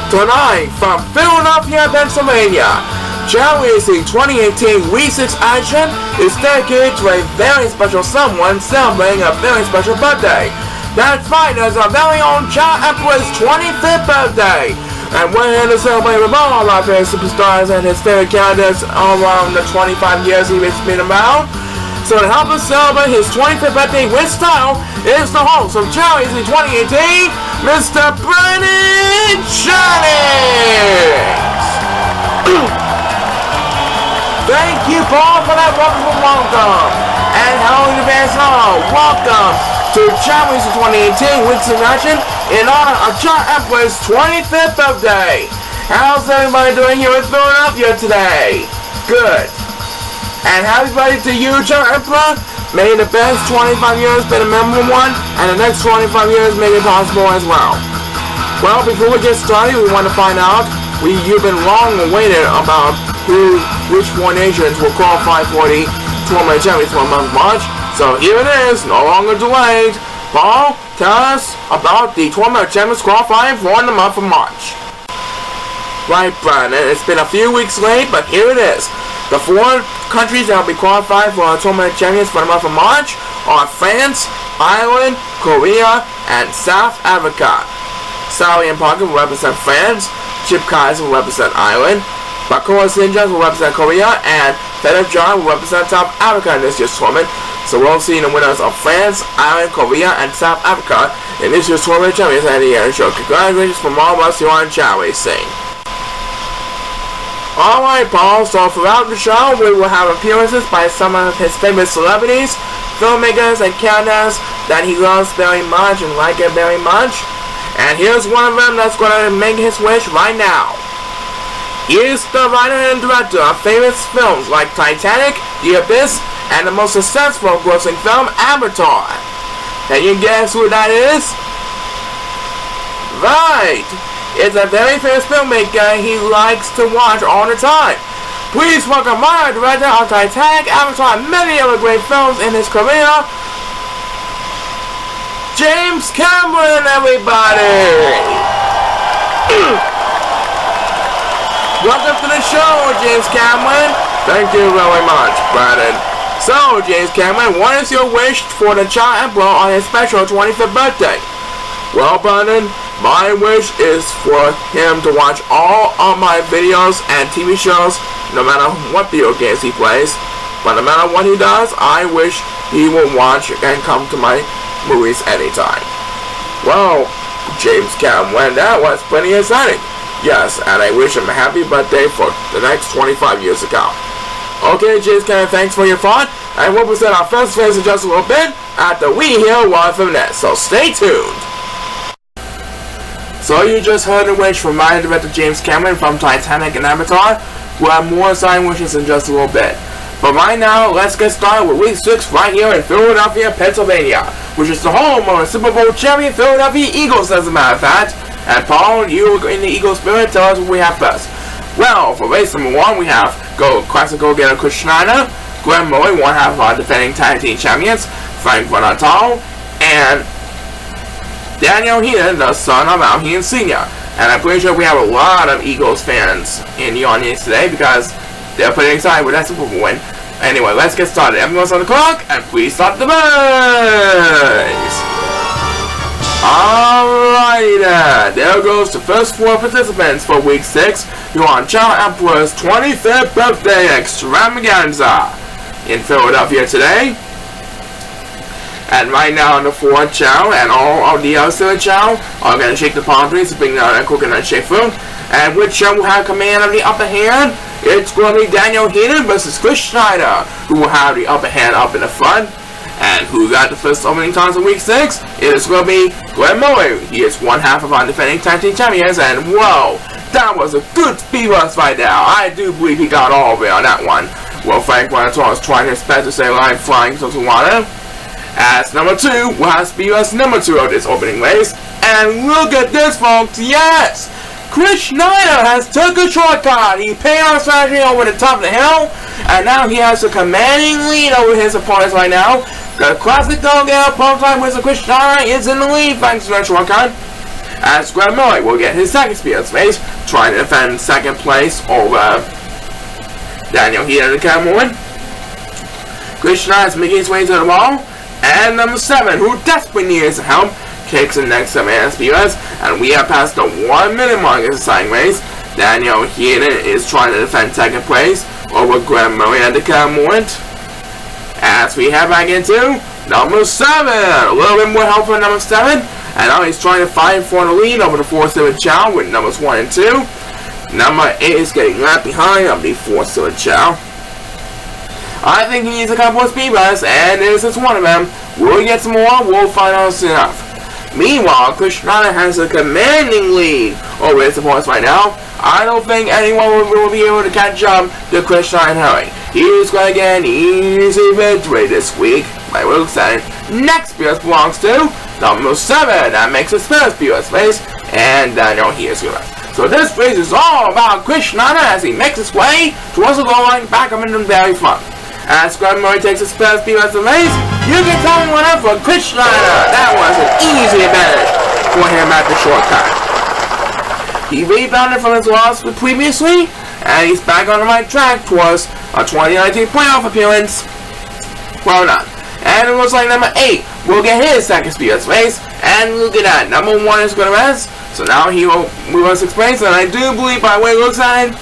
Tonight, from Philadelphia, Pennsylvania, Chao is the 2018 Week 6 action is dedicated to a very special someone celebrating a very special birthday. That's right, it's our very own ChaoEmperor's 25th birthday. And we're here to celebrate with all of our favorite superstars and his favorite characters around the 25 years he's been around. So to help us celebrate his 25th birthday with style is the host of Chao Easy 2018, Mr. Brandon Jennings. Thank you, Paul, for that wonderful welcome. And hello, you fans all. Welcome to Chao Easy 2018 Week 6 action in honor of ChaoEmperor's 25th birthday. How's everybody doing here in Philadelphia today? Good. And happy birthday to you, ChaoEmperor. May the best 25 years be a memorable one, and the next 25 years make it possible as well. Well, before we get started, we want to find out, you've been long awaited about which four nations will qualify for the Tournament Champions for the month of March. So here it is, no longer delayed. Paul, tell us about the Tournament Champions qualifying for the month of March. Right, Brandon, it's been a few weeks late, but here it is. The four countries that will be qualified for the Tournament Champions for the month of March are France, Ireland, Korea, and South Africa. ChaoEmperor will represent France, Chip Kaiser will represent Ireland, Bakoa Sinjas will represent Korea, and Fedor John will represent South Africa in this year's tournament. So we'll see the winners of France, Ireland, Korea, and South Africa in this year's Tournament Champions at the end show. Congratulations from all of us here on Chao AC. Alright, Paul, so throughout the show, we will have appearances by some of his favorite celebrities, filmmakers, and characters that he loves very much and like it very much. And here's one of them that's going to make his wish right now. He is the writer and director of famous films like Titanic, The Abyss, and the most successful grossing film, Avatar. Can you guess who that is? Right! It's a very famous filmmaker he likes to watch all the time. Please welcome my director of Titanic, Avatar, and many other great films in his career, James Cameron, everybody! Welcome to the show, James Cameron. Thank you very much, Brandon. So, James Cameron, what is your wish for the ChaoEmperor on his special 25th birthday? Well, Brandon, my wish is for him to watch all of my videos and TV shows, no matter what video games he plays. But no matter what he does, I wish he will watch and come to my movies anytime. Well, James Cameron, that was pretty exciting. Yes, and I wish him a happy birthday for the next 25 years to come. Okay, James Cameron, thanks for your thought, and we'll present our first phase in just a little bit after we hear one from this, so stay tuned. So you just heard a wish from my director James Cameron from Titanic and Avatar. We'll have more exciting wishes in just a little bit. But right now, let's get started with Week 6 right here in Philadelphia, Pennsylvania, which is the home of the Super Bowl champion Philadelphia Eagles, as a matter of fact. And Paul, you in the Eagles spirit, tell us what we have first. Well, for race number 1, we have classic go-getter Chris Schneider, Glenn Murray, one half of our defending tag team champions, Frank Von Natal, and Daniel Heenan, the son of Al Heenan Sr. And I'm pretty sure we have a lot of Eagles fans in the audience today because they're pretty excited with that Super Bowl win. Anyway, let's get started. Everyone's on the clock, and please start the race! Alrighty then, there goes the first 4 participants for Week 6 who are on ChaoEmperor's 25th birthday extravaganza in Philadelphia today. And right now, the 4 Chao and all of the other Chao are going to shake the palm trees to bring down a coconut shake through. And which Chao will have command of the upper hand? It's going to be Daniel Heenan versus Chris Schneider, who will have the upper hand up in the front. And who got the first opening times in Week 6? It is going to be Glenn Murray. He is one half of our defending tag team champions, and whoa, that was a good speed rush right now. I do believe he got all the way on that one. Well, Frank Von Natal is trying his best to stay alive, flying to water. As number 2, we'll have speed rush number 2 of this opening race. And look at this, folks, yes! Chris Schneider has took a shortcut. He paid our strategy over the top of the hill, and now he has a commanding lead over his opponents right now. The classic go-getter prototype with Chris Schneider is in the lead thanks to that shortcut. as Graham Murray will get his second speedless race, trying to defend second place over Daniel here in the Cameron. Christian is making his way to the wall, and number 7, who desperately needs help, kicks in next to man speedless, and we have passed the 1 minute mark in the second race. Daniel Heaton is trying to defend second place over Graham Murray at the Cameron. As we head back into number 7, a little bit more help for number 7, and now he's trying to fight for the lead over the 4-7 Chao with numbers 1 and 2. Number 8 is getting left behind of the 4-7 Chao. I think he needs a couple of speed busts, and this is one of them. Will he get some more? We'll find out soon enough. Meanwhile, Christiana has a commanding lead over his opponents right now. I don't think anyone will be able to catch up to Christian Harry. He's going to get an easy victory this week. My real excited. Next speedless belongs to number 7. That makes his first speedless race, and Daniel here's good. So this race is all about Christiana as he makes his way towards the goal line back up into the very front. As Graham Murray takes his first speedless race, you can tell me one up for Christiana. That was an easy advantage for him at the shortcut. He rebounded from his loss previously, and he's back on the right track towards a 2019 playoff appearance. Well done. And it looks like number 8 will get his second speedless race, and look at that, number 1 is going to rest, so now he will move on 6th place, and I do believe by the way it looks like,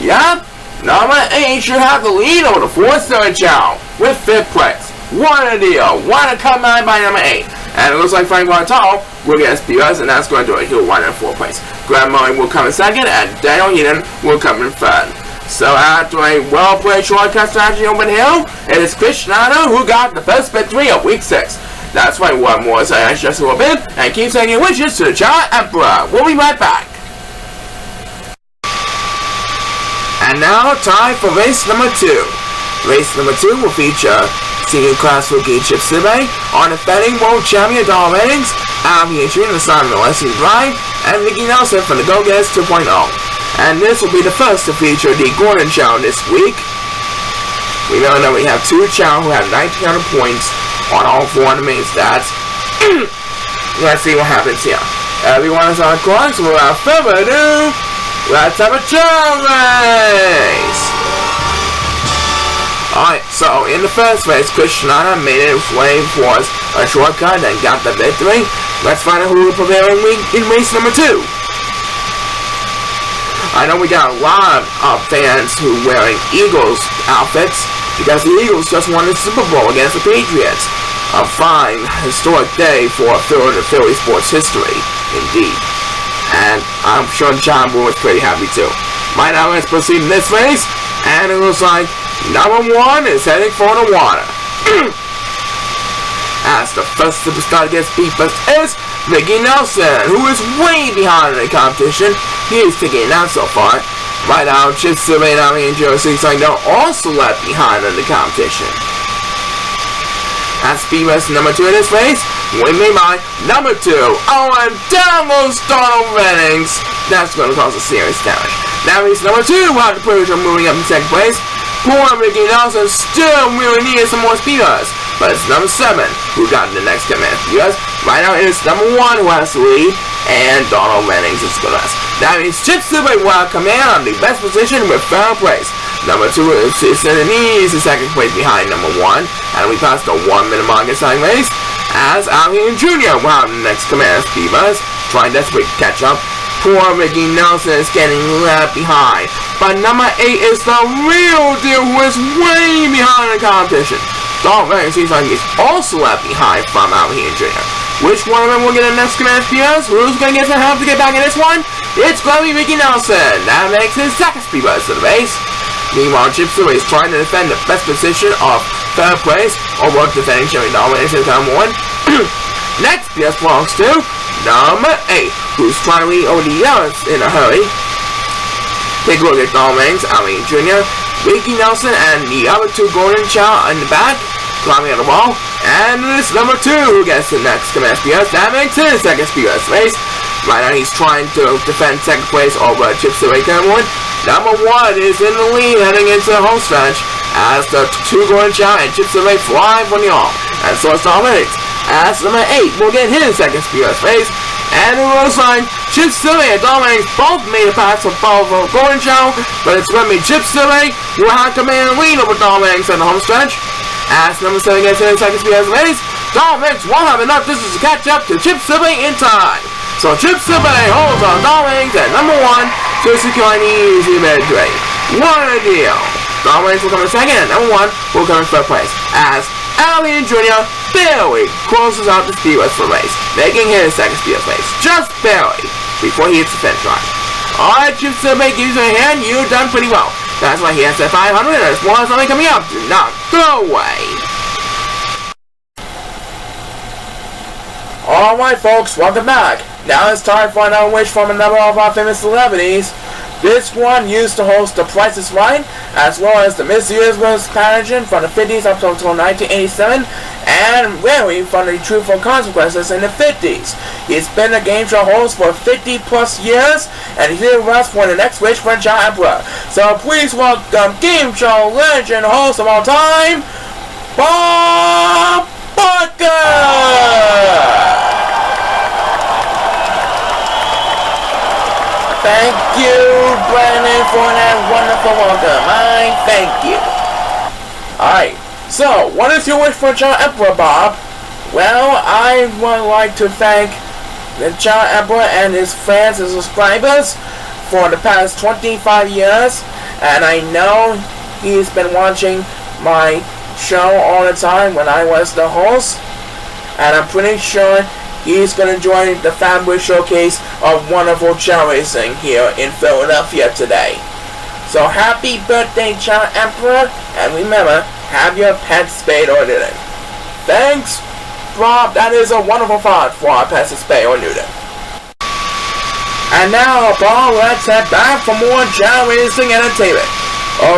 yep, number 8 should have the lead over the 4-7 Chao with 5th place. What a deal. What a comeback by number 8. And it looks like Frank Bartol will get speedless, and that's going to do it. He'll run in 4th place. Graham Murray will come in 2nd, and Daniel Heaton will come in 3rd. So after a well-played shortcut strategy over here, it is Christiana who got the first victory of week 6. That's right, one more so I just a little bit, and keep saying your wishes to the ChaoEmperor. We'll be right back. And now, time for race number 2. Race number 2 will feature senior class rookie Chip Sibay on defending world champion Donald Reddings, Alvin Adrian the son of the Leslie Drive, and Nicky Nelson from the Go-Getters 2.0. And this will be the first to feature the Gordon Chao this week. We know that we have 2 Chao who have 1,900 points on all 4 of the main stats. Let's see what happens here. Everyone is on the clock, so without further ado, let's have a Chao race! Alright, so in the first race, Christiana made it way towards a shortcut and got the victory. Let's find out who will prevail in race number 2. I know we got a lot of fans who are wearing Eagles outfits because the Eagles just won the Super Bowl against the Patriots. A fine, historic day for Philly sports history, indeed. And I'm sure John Bull was pretty happy too. Right now, let's proceed in this race, and it looks like number 1 is heading for the water. As the first superstar gets beat first is Ricky Nelson, who is way behind in the competition. He is taking it out so far. Right now, Chip Sibay and Alvin Adrian they're also left behind in the competition. At speed race number 2 in this race, winning made by number 2. Oh, and down goes Donald Reddings. That's going to cause a serious damage. Now race number 2 will have the privilege of moving up in 2nd place. Poor Ricky Nelson still really needed some more speeders, but it's number 7 who got the next command speeders. Right now it is number 1 who has the lead, and Donald Reddings is the rest. That means Chip Sibay will have command on the best position with 3rd place. Number 2 is in an easy 2nd place behind number 1, and we passed the 1 minute mark in second race, as Alvin Jr. will have the next command speeders, trying desperately to catch up. Poor Ricky Nelson is getting left behind, but number 8 is the real deal who is way behind the competition. Donald Reddings seems like he's also left behind from Alvin Jr. Which one of them will get the next command speeders? Who's going to get some help to get back in this one? It's going to be Ricky Nelson. That makes his 2nd speeders to the race. Meanwhile, Chip Sibay is trying to defend the best position of 3rd place over defending Jerry Donald Reddings in time 1. Next speeders belongs to number 8, who's trying to lead over the yellows in a hurry. Take a look at Donald Reddings, Alvin Jr., Ricky Nelson, and the other 2 Gordon Chao in the back, climbing on the wall. And it's number 2 who gets the next command speeders. That makes his 2nd speeders race. Right now he's trying to defend 2nd place over Chip Sibay Cameron. Number 1 is in the lead heading into the home stretch as the 2 Gordon Chao and Chip Sibay fly from the arm. And so it's Donald Reddings. As number 8 will get his 2nd speeders race. And it looks like Chip Silly and Dominance both made a pass for Golden Chao, but it's going to be Chip Silly who had command lead over Dominance in the home stretch. As number 7 gets 30 seconds behind the race, Dominance won't have enough distance to catch up to Chip Silly in time. So Chip Silly holds on Dominance at number 1 to secure an easy victory. What a deal! Dominance will come in second, and number 1 will come in third place. As Alien Jr. barely closes out the Speedway for race, making his second Speedway race, just barely, before he hits the finish line. Alright, Chip Silly, give you a hand, you've done pretty well. That's why he has that 500, and there's more something coming up. Do not go away. Alright folks, welcome back. Now it's time for another wish from another of our famous celebrities. This one used to host The Price is Right, as well as the Miss Universe pageant from the 50s up until 1987, and really from the Truthful Consequences in the 50s. He's been a game show host for 50 plus years, and he's here with us for the next wish for ChaoEmperor. So please welcome game show legend host of all time, Bob Barker! Thank you, Brandon, for that wonderful welcome. I thank you. Alright, so what is your wish for ChaoEmperor, Bob? Well, I would like to thank the ChaoEmperor and his fans and subscribers for the past 25 years, and I know he's been watching my show all the time when I was the host, and I'm pretty sure he's going to join the family showcase of wonderful Chao racing here in Philadelphia today. So happy birthday, ChaoEmperor, and remember, have your pet spayed or neutered. Thanks, Rob. That is a wonderful thought for our pets to spay or neuter. And now, Bob, let's head back for more Chao racing entertainment.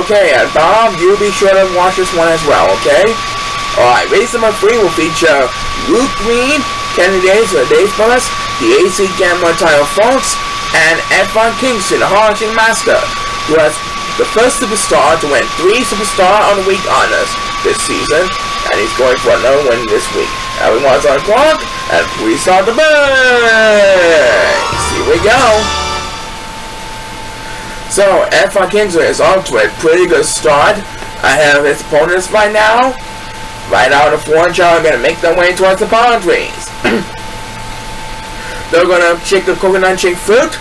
Okay, and Bob, you be sure to watch this one as well, okay? Alright, race number 3 will feature Luke Green, Kenny Days of the Days Bus, the AC Gamma title Folks, and F1 Kingston, the Haunting Master, who has the first superstar to win 3 Superstar on the Week honors this season, and he's going for another win this week. Everyone's on the clock, and we start the race! Here we go! So, F1 Kingston is off to a pretty good start ahead of his opponents right now. Right out of the 4 Chao are going to make their way towards the palm trees. They're going to shake the coconut shake fruit.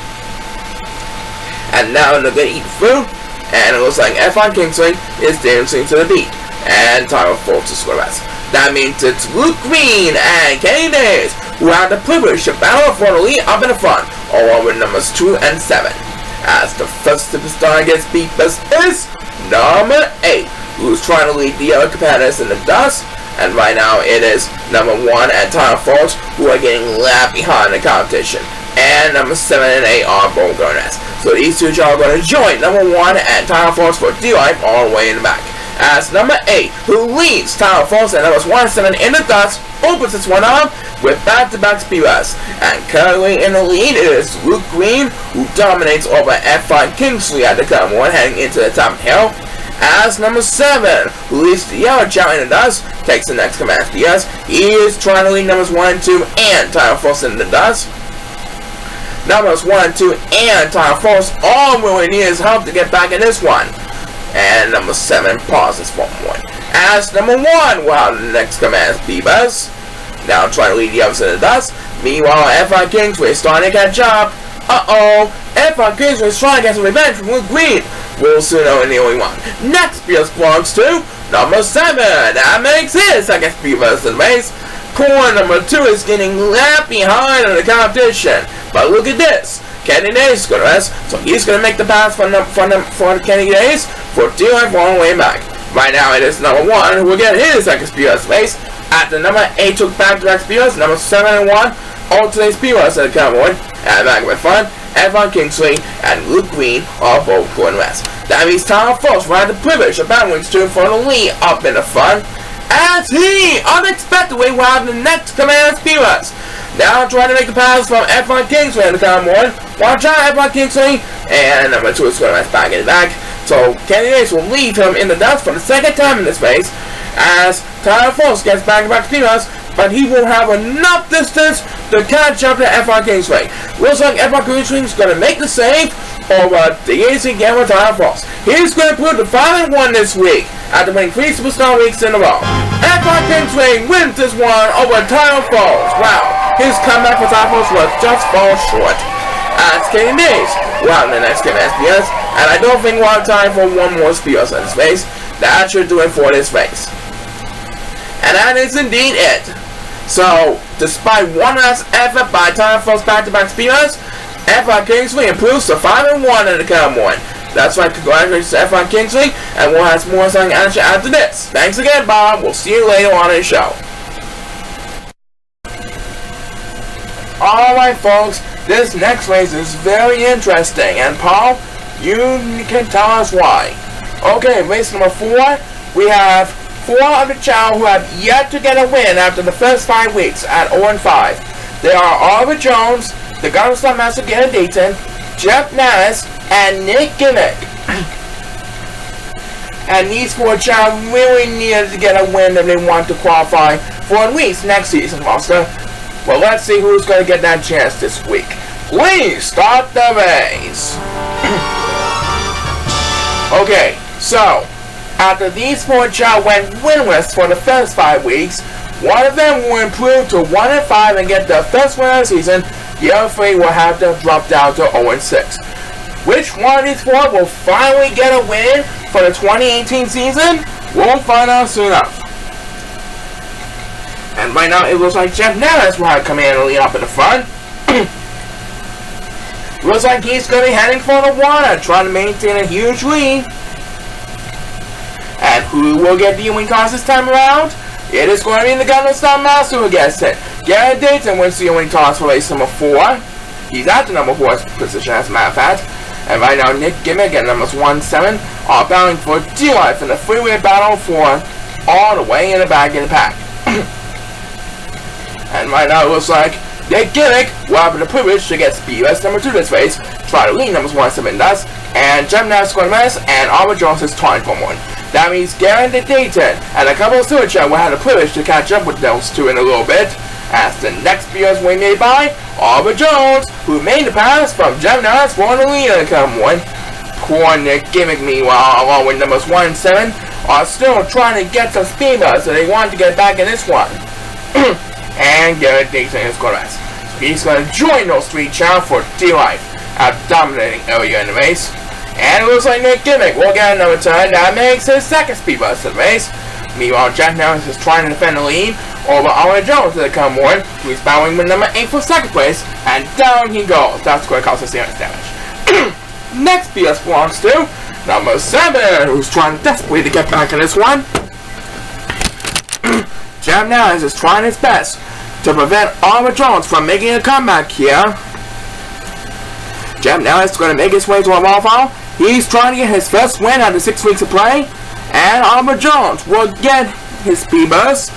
And now they're going to eat fruit. And it looks like F1 Kingsley is dancing to the beat. And Tyler Foltz is going to rest. That means it's Luke Green and Kenny Days who have the privilege to battle for the lead up in the front, along with numbers 2 and 7. As the first superstar gets beat, this is number 8. Who's trying to lead the other competitors in the dust, and right now it is number 1 and Tyler Foltz who are getting left behind the competition, and number 7 and 8 are both going to rest. So these two are going to join number 1 and Tyler Foltz for D-Life all the way in the back. As number 8, who leads Tyler Foltz and numbers 1 and 7 in the dust, opens this one up with back-to-back speedruns. And currently in the lead is Luke Green, who dominates over F1 Kingsley at the current one heading into the top of the hill. As number 7, who leads the yellow Chao in the dust, takes the next command PS. He is trying to lead numbers 1 and 2 and Tyler Foltz in the dust. Numbers 1 and 2 and Tyler Foltz all really need his help to get back in this one. And number 7 pauses for a moment. As number 1 will have the next command Beavers. Now trying to lead the others in the dust. Meanwhile, F1 Kingsway is starting to catch up. F1 Kingsway is trying to get some revenge from Luke Green. We'll soon know the only one. Next Beavers belongs to number 7. That makes his second Beavers in the race. Corner number 2 is getting left behind in the competition. But look at this. Kenny Days is going to rest, so he's going to make the pass for Kenny Days for D-Life all the way back. Right now it is number 1 who will get his second Speedruns race. After number 8 took back-to-back Speedruns, number 7 and 1 alternate Speedruns at the convoy. And back with fun, F1 Kingsley and Luke Green are both going to rest. That means Tyler Foltz will have the privilege of battling to for the lead up in the front, as he unexpectedly will have the next command Speedruns. Now trying to make the pass from F1 Kingsley in the convoy. Watch out, F1 Kingsley, and number 2 is going to rest back in the back. So Kenny Days will leave him in the dust for the second time in this race. As Tyler Foltz gets back-to-back Speedruns, but he will have enough distance to catch up to F1 Kingsway. Looks like F1 Kingsway is going to make the save over the AC Gamma Title Falls. He's going to prove the 5-1 this week after winning 3 Superstar weeks in a row. F1 Kingsway wins this one over Title Falls. Wow, his comeback for Title Falls was just fall short. As Kenny Days, well, in the next game SPS, and I don't think we'll have time for one more SPS in this race. That should do it for this race. And that is indeed it. So, despite one last effort by Title Falls back-to-back speeders, F1 Kingsley improves to 5-1 in the current one. That's right, congratulations to F1 Kingsley, and we'll have some more exciting action after this. Thanks again, Bob. We'll see you later on in the show. Alright, folks, this next race is very interesting, and Paul, you can tell us why. Okay, race number 4, we have 4 of the Chao who have yet to get a win after the first 5 weeks at 0-5. They are Oliver Jones, the Gunner Star Master Gary Dayton, Jeff Nass, and Nick Gimmick. And these 4 Chao really needed to get a win if they want to qualify for at least next season, Oscar. Well, let's see who's going to get that chance this week. Please start the race. Okay, so after these 4 Chao went winless for the first 5 weeks, one of them will improve to 1-5 and get the first win of the season. The other 3 will have to drop down to 0-6. Which one of these 4 will finally get a win for the 2018 season? We'll find out soon enough. And right now, it looks like Jeff Nellis will have come in and lead up in the front. Looks like he's going to be heading for the water, trying to maintain a huge lead. And who will get the win toss this time around? It is going to be the Gunner Star Master who gets it. Garrett Dayton wins the win toss for race number 4. He's at the number 4 position, as a matter of fact. And right now, Nick Gimmick and numbers 1-7 are battling for dear life in the freeway battle for all the way in the back of the pack. And right now it looks like Nick Gimmick will have the privilege to get speedless number 2 this race, try to lead numbers 1-7 does, and Jim Nash going to miss, and Oliver Jones is trying for one. That means Garen Dayton and a couple of Stewart will have the privilege to catch up with those 2 in a little bit, as the next speedless win made by Oliver Jones, who made the pass from Jim Nash for the lead in the current one. Poor Nick Gimmick, meanwhile, along with numbers 1-7, are still trying to get some speed buzz, so they want to get back in this one. And Garrett Dayton is going to rest. So he's going to join those 3 Chao for dear life after dominating earlier in the race. And it looks like Nick Gimmick will get another turn that makes his second speed bust of the race. Meanwhile, Jack Nellis is trying to defend the lead over Oliver Jones to the come one, who is battling with number 8 for second place, and down he goes. That's going to cause us serious damage. Next BS belongs to number 7, who's trying desperately to get back in this one. Jam Nellis is trying his best to prevent Oliver Jones from making a comeback here. Jam Nellis is going to make his way to a wall. He's trying to get his first win after 6 weeks of play. And Oliver Jones will get his speed burst.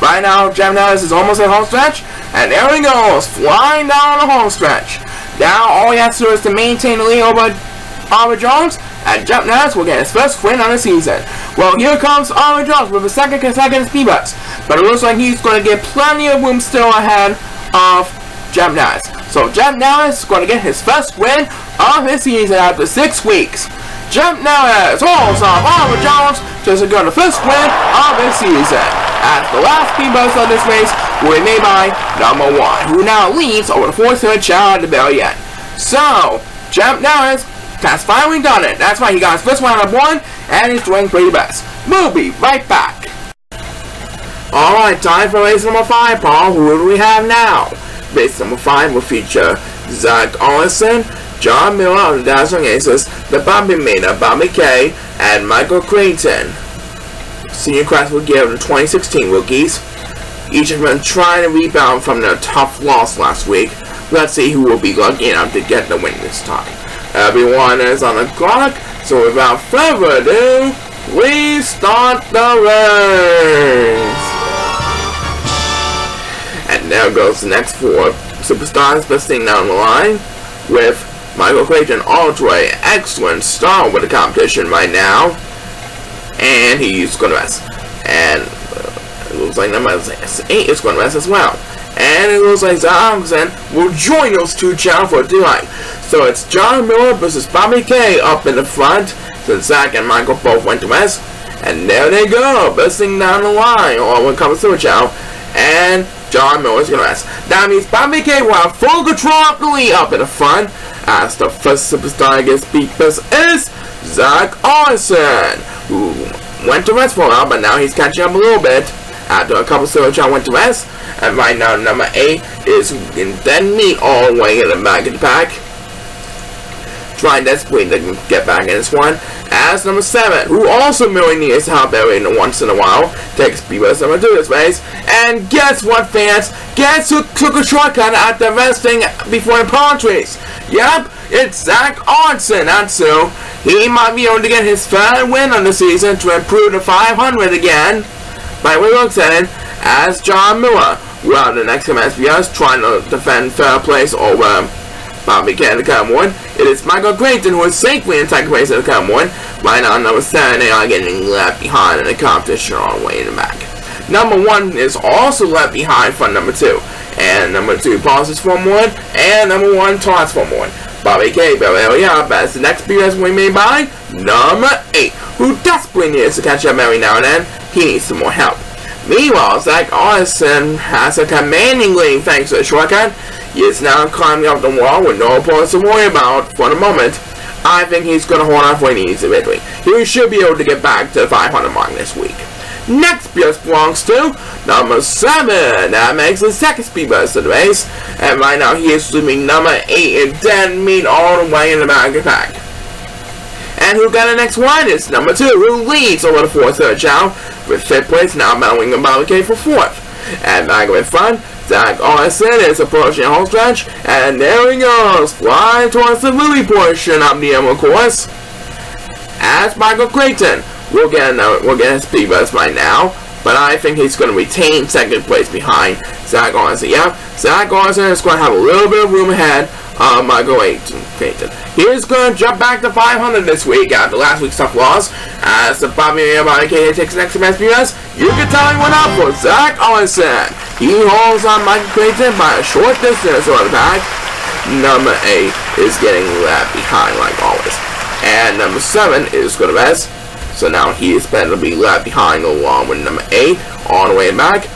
Right now, Jam Nellis is almost at home stretch. And there he goes, flying down the home stretch. Now, all he has to do is to maintain the lead over Oliver Jones. And Jam Nellis will get his first win on the season. Well, here comes Oliver Jones with a second consecutive speed burst. But it looks like he's going to get plenty of room still ahead of Jam Nellis. So Jam Nellis is going to get his first win of his season after 6 weeks. Jam Nellis holds off Oliver Jones to secure the first win of his season. As the last speed burst of this race will be made by number 1, who now leads over the 4-7 Chao at the very end. So, Jam Nellis has finally done it. That's why he got his first win out of 1, and he's doing pretty best. We'll be right back. Alright, time for race number 5, Paul. Who do we have now? Race number 5 will feature Zach Olson, John Miller of the Dazzling Aces, the Bobby Maynard, Bobby K, and Michael Creighton. Senior class will give the 2016 rookies. Each of them trying to rebound from their tough loss last week. Let's see who will be lucky enough to get the win this time. Everyone is on the clock, so without further ado, we start the race. And there goes the next 4 superstars listing down the line, with Michael Creighton all the way, excellent star with the competition right now, and he's going to rest. And it looks like number 8 is going to rest as well. And it looks like Zach will join those two Chao for tonight. So it's John Miller versus Bobby K up in the front, since Zach and Michael both went to rest. And there they go, busting down the line, all when it comes to Chao. And John Miller's going to rest. That means Bobby K will have full control of the lead up in the front, as the first superstar gets beat is Zach Olsen, who went to rest for a while, but now he's catching up a little bit. After a couple of Chao went to rest, and right now number 8 is in dead meat all the way in the back of the pack, trying desperately to get back in this one. As number 7, who also really needs help every once in a while, takes Speedburst number 2 this race. And guess what, fans? Guess who took a shortcut after resting before the palm trees? Yep, it's Zach Olsen. That's who. He might be able to get his 3rd win on the season to improve to 500 again. By the way, looks at it, as John Miller, well, the next time SBS trying to defend 3rd place over Bobby K in the Cup 1. It is Michael Clayton who is safely in 2nd place in the Cup 1. Right now, number 7, they are getting left behind in the competition all the way in the back. Number 1 is also left behind from number 2. And number 2 pauses from 1. And number 1 taunts from 1. Bobby K very up as the next BS we made by number 8, who desperately needs to catch up every now and then. He needs some more help. Meanwhile, Zach Olsen has a commanding lead thanks to the shortcut. He is now climbing up the wall with no opponents to worry about for the moment. I think he's going to hold on for he needs eventually. He should be able to get back to the 500 mark this week. Next BS belongs to number 7. That makes the 2nd Speedburst of the race. And right now he is sweeping number 8 in dead meat all the way in the back of the pack. And who got the next one is number 2, who leads over the 4th Chao, with 5th place now battling the Bobby K for 4th. And back in front, Zach Olsen is approaching the home stretch, and there he goes, flying towards the lily portion of the Emerald course. As Michael Clayton will get a speed bus right now, but I think he's going to retain 2nd place behind Zach Olsen. Yep, Zach Olsen is going to have a little bit of room ahead of Michael Clayton. He's going to jump back to 500 this week after last week's tough loss. As the Bobby K takes next to SBS, you can tell he went up for Zach Olsen. He holds on Michael Clayton by a short distance on the back. Number 8 is getting left behind like always. And number 7 is going to rest. So now he is better to be left behind along with number 8 all the way back.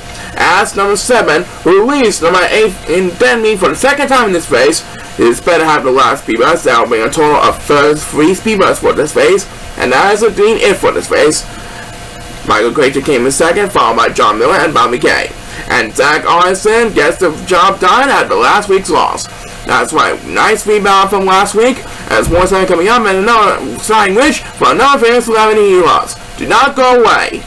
As number 7, who leads number 8 in dead meat for the 2nd time in this race, is better to have the last speed bus. That will bring a total of 3 speed bus for this race, and that is being it for this race. Michael Clayton came in 2nd, followed by John Miller and Bobby K. And Zach Olsen gets the job done at the last week's loss. That's right, nice rebound from last week, as more time coming up, and another sign wish for another famous celebrity he lost. Do not go away.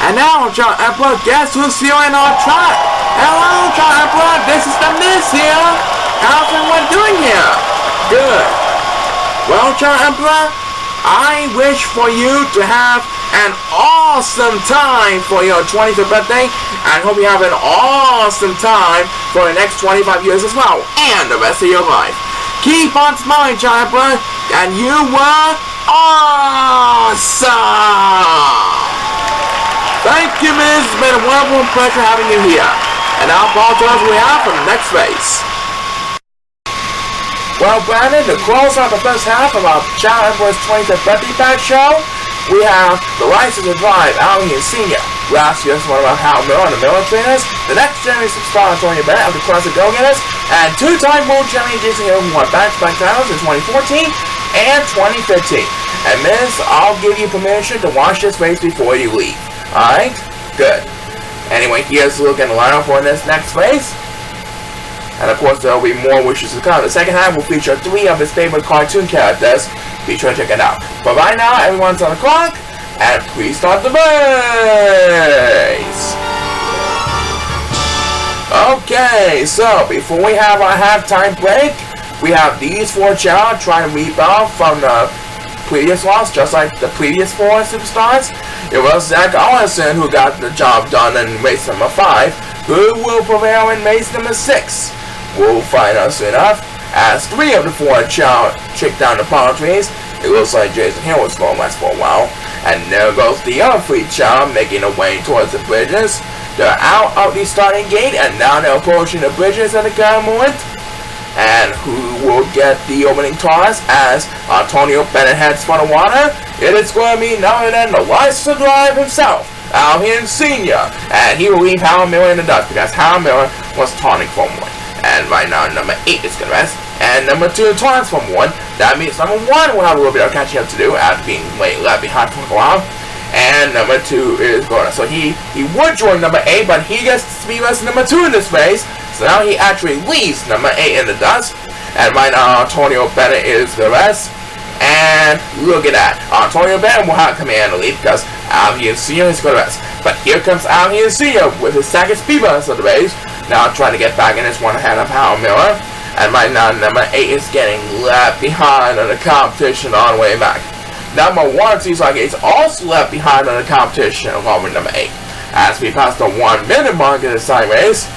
And now, ChaoEmperor, guess who's here in our track? Hello, ChaoEmperor, this is the Miz here. How's everyone doing here? Good. Well, ChaoEmperor, I wish for you to have an awesome time for your 25th birthday, and hope you have an awesome time for the next 25 years as well, and the rest of your life. Keep on smiling, ChaoEmperor, and you were awesome! Thank you, Miz. It's been a wonderful pleasure having you here. And now, apologize we have for the next race. Well, Brandon, to close out the first half of our ChaoEmperor's 25th birthday pack show, we have the License to Drive, Ali and Senior. Last year's one about Hal Miller and the Miller Trainers, the next generation star Antonio Bennett of the Classic Go-Getters, and 2-time world champion Jason Hill, who won back-to-back titles in 2014 and 2015. And Miz, I'll give you permission to watch this race before you leave. Alright? Good. Anyway, here's a look at the lineup for this next race. And of course, there will be more wishes to come. The second half will feature 3 of his favorite cartoon characters. Be sure to check it out. But right now, everyone's on the clock, and please start the race! Okay, so before we have our halftime break, we have these 4 Chao trying to rebound from the previous loss, just like the previous 4 superstars. It was Zach Olsen who got the job done in race number 5, who will prevail in race number 6. We'll find out soon enough, as 3 of the 4 Chao tricked down the palm trees. It looks like Jason Hill was going last for a while. And there goes the other three Chao making their way towards the bridges. They're out of the starting gate, and now they're approaching the bridges at the current moment. And who will get the opening toss as Antonio Bennett heads for the water? It is going to be none other than the license to drive himself, Alhian Sr. And he will leave Howard Miller in the dust because Howard Miller was taunting for 1. And right now number 8 is going to rest. And number 2 taunts for 1. That means number 1 will have a little bit of catching up to do after being left behind for a while. And number 2 is going to. So he would join number 8, but he gets to be less number 2 in this race. So now he actually leaves number 8 in the dust. And right now Antonio Bennett is the rest. And look at that. Antonio Bennett will have command to lead because Alhian Sr. is going to rest. But here comes Alhian Sr. with his second speed bus of the race. Now trying to get back in his one ahead of Howard Miller. And right now number 8 is getting left behind on the competition on the way back. Number 1 seems like he's also left behind on the competition along with number 8. As we pass the 1 minute mark in the side race,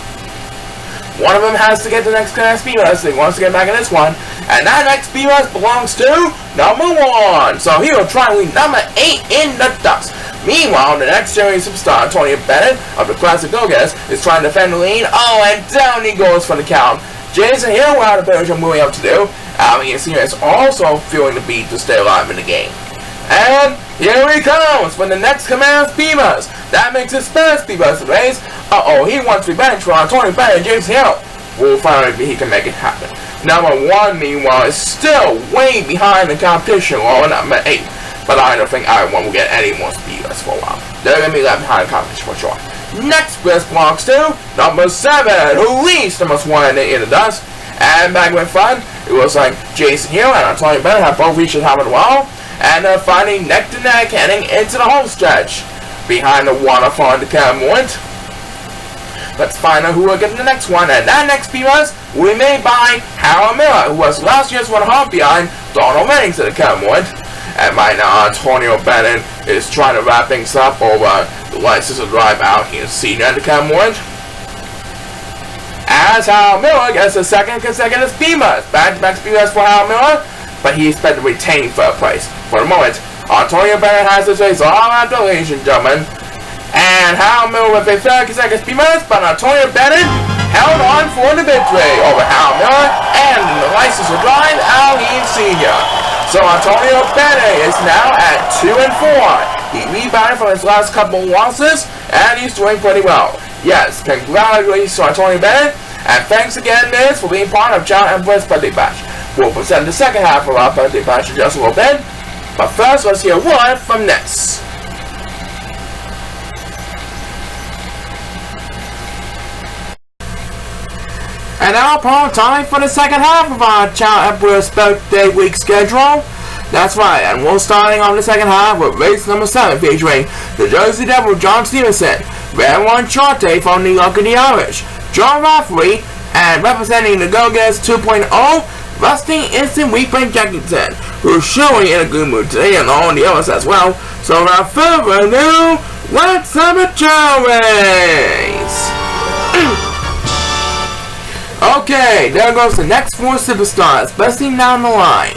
one of them has to get the next speed bus. So he wants to get back in this one. And that next speed bus belongs to number 1. So he will try to leave number 8 in the dust. Meanwhile, the next series superstar, Antonio Bennett of the Classic Go-Getters, is trying to defend the lead. Oh, and down he goes for the count. Jason here will have a better job moving up to do. Alhian Sr. is also feeling the beat to stay alive in the game. And here he comes for the next command speed bus. That makes his first speed bus race. He wants revenge for Antonio Bennett and Jason Hill. We'll find out if he can make it happen. Number 1, meanwhile, is still way behind the competition over number 8. But I don't think either one will get any more speed bus for a while. They're going to be left behind the competition for sure. Next bus belongs to number 7, who leads number 1 in the dust. And back when fun, it was like Jason Hill and Antonio Bennett have both reached the top of the wall. And they're fighting neck to neck heading into the home stretch. Behind the waterfall in the current moment. Let's find out who will get the next one. And that next speed bus will be made by Howard Miller, who was last year's 1.5 behind Donald Reddings at the current moment. And right now Antonio Bennett is trying to wrap things up over the license to drive out here Senior at the current moment. As Howard Miller gets a second consecutive speed bus. Back-to-back speed bus for Howard Miller, but he expected to retain third place. For the moment, Antonio Bennett has this race all after, ladies and gentlemen. And Howard Miller with a third consecutive speed bus, but Antonio Bennett held on for the victory over Howard Miller and the license to drive Alhian Sr. So Antonio Bennett is now at 2-4. He rebounded from his last couple of losses, and he's doing pretty well. Yes, congratulations to Antonio Bennett, and thanks again, Miz, for being part of ChaoEmperor's birthday bash. We'll present the second half of our birthday bash in just a little bit, but first let's hear one from Ness. And now time for the second half of our ChaoEmperor's birthday week schedule. That's right, and we're starting on the second half with race number 7 featuring the Jersey Devil John Stevenson, Red One Shorty from New York and the Irish, John Rafferty, and representing the Go-Getters 2.0, Rusty Instant Weeping Jackington, who's surely in a good mood today and all the others as well. So without further ado, let's have a Chao race! Okay, there goes the next 4 superstars, busting down the line.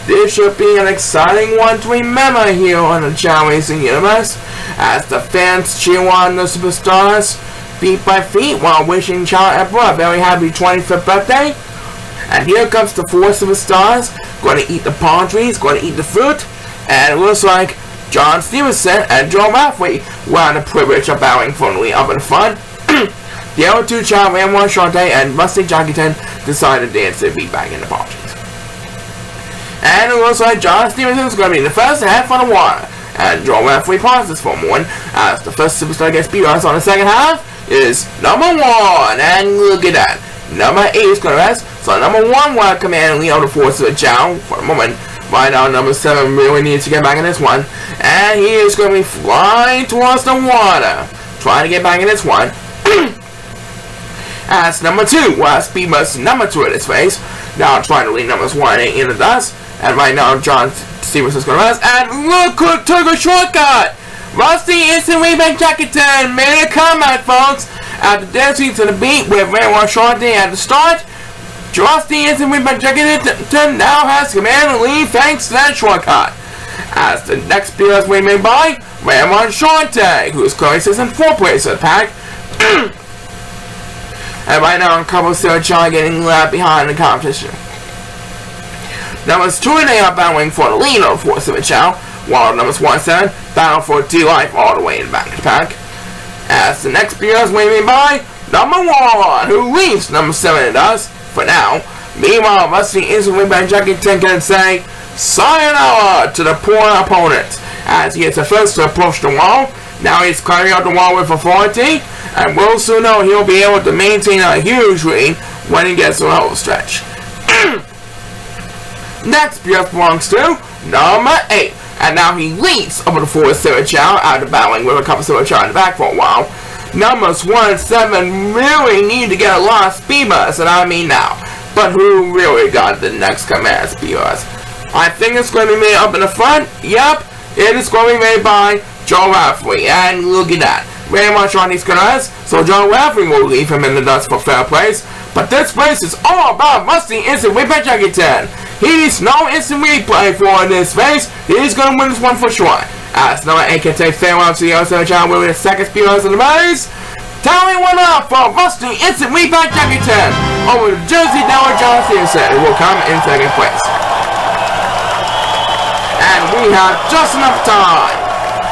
This should be an exciting one to remember here on the Chao Racing Universe, as the fans cheer on the superstars feet by feet while wishing ChaoEmperor a very happy 25th birthday. And here comes the 4 superstars, going to eat the palm trees, going to eat the fruit, and it looks like John Stevenson and Joe Rafferty will have the privilege of bowing formally up in front. The other 2 Chao, Red One Shorty and Rusty Jackington, decided to dance their feet back in the palm trees. And it looks like John Stevenson is going to be in the first half for the water. And Joe Rafferty pauses for a moment as the first superstar gets beat us on the second half is number 1. And look at that. Number 8 is going to rest. So number 1 will command and lead out the force of Chao for the moment. Right now number 7 really needs to get back in this one. And he is going to be flying towards the water, trying to get back in this one. As number 2 will have speed bus number 2 in this race. Now trying to lead numbers 1 and 8 in the dust. And right now, John Stevens is going to rest. And look who took a shortcut! Rusty Instant Weeping Jackington made a comeback, folks. After dancing to the beat with Red One Shorty at the start, Rusty Instant Weeping Jackington now has command and lead thanks to that shortcut. as the next BS we made by Ramon Shante, who is currently sits in 4th place in the pack. And right now, a couple still trying getting left behind in the competition. Numbers 2 and 8 are battling for the lead of 4-7 Chao, while numbers 1 and 7 battle for D-Life all the way in the back of the pack. As the next BS we made by number 1, who leads number 7 and does for now. Meanwhile, Rusty instantly by Jackie 10 can say sayonara to the poor opponent, as he is the first to approach the wall. Now he's climbing up the wall with authority, and we'll soon know he'll be able to maintain a huge lead when he gets to the whole stretch. Next BS belongs to number 8, and now he leads over the 4-7 Chao after battling with a couple 7 Chao in the back for a while. Numbers 1 and 7 really need to get a lot of speed buzz, and I mean now. But who really got the next command speed buzz? I think it's going to be made up in the front. Yep, it is going to be made by Joe Rafferty, and look at that. Very much on these guys, so Joe Rafferty will leave him in the dust for fair place. But this race is all about Rusty Instant Replay Jackie 10. He needs no instant replay for this race. He's going to win this one for sure. As number 8 can say farewell to the other Chao with the second speed buzz in the race. Tally one up for Rusty Instant Replay Jackie 10 over Jersey Dower John Stevenson, who will come in second place. And we have just enough time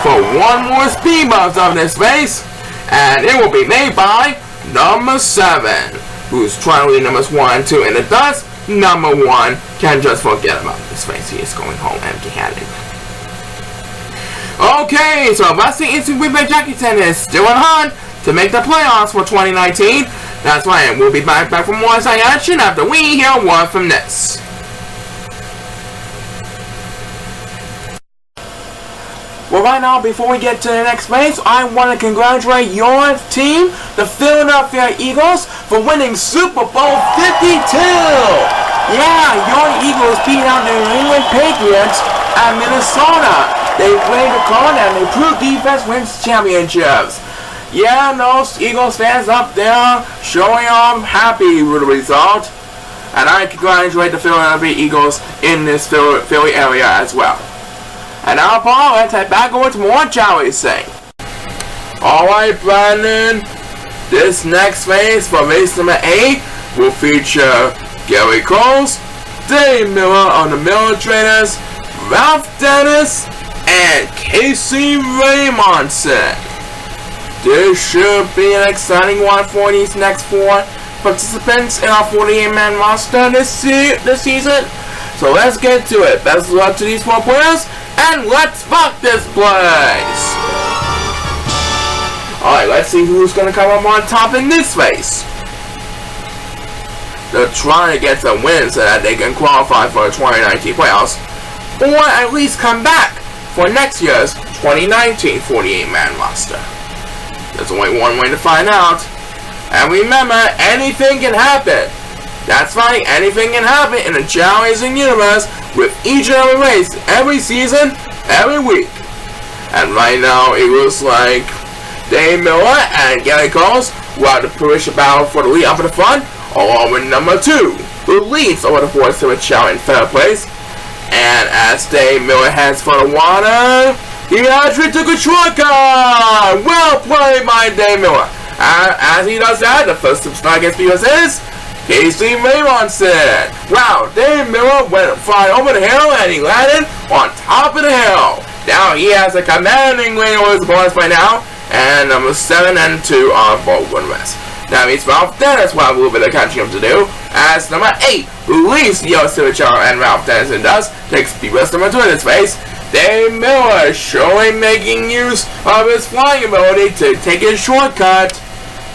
for one more speed buzz of this race, and it will be made by number 7, who's trying to lead numbers 1 and 2 in the dust. Number 1 can just forget about this race. He is going home empty-handed. Okay, so Rusty Instant Replay Jackie 10 is still on hunt to make the playoffs for 2019. That's right, and we'll be back for more side action after we hear a word from this. Well, right now, before we get to the next race, I want to congratulate your team, the Philadelphia Eagles, for winning Super Bowl 52! Yeah, your Eagles beat out the New England Patriots at Minnesota. They played the card and they proved defense wins championships. Yeah, those Eagles fans up there showing off happy with the result. And I congratulate the Philadelphia Eagles in this Philly area as well. And now, Paul, let's head back over to more Chao racing. Alright, Brandon. This next race for race number 8 will feature Gary Coles, Dave Miller on the Miller Trainers, Ralph Dennis, and Casey Raymondson. This should be an exciting one for these next 4 participants in our 48-man roster this season. So let's get to it. Best of luck to these 4 players, and let's fuck this place! Alright, let's see who's gonna come up on top in this race. They're trying to get some wins so that they can qualify for the 2019 playoffs, or at least come back for next year's 2019 48-man roster. There's only one way to find out. And remember, anything can happen. That's right, anything can happen in the Chao Racing universe with each and every race, every season, every week. And right now, it looks like Dave Miller and Gary Coles will have the Parisha battle for the lead up in the front, along with number 2, who leads over the 4-7 Chao in third place. And as Dave Miller heads for the water, he actually took a shortcut! Well played by Dave Miller. And as he does that, the first to start against us is Casey Raymondson. Wow, Dave Miller went flying over the hill and he landed on top of the hill. Now he has a commanding lead over his opponents by now, and number 7 and 2 are both one rest. That means Ralph Dennis will have a little bit of catching up to do, as number 8, who leads the Yosemite Chao and Ralph Dennis and does, takes the rest number 2 in this race. Dave Miller surely making use of his flying ability to take a shortcut.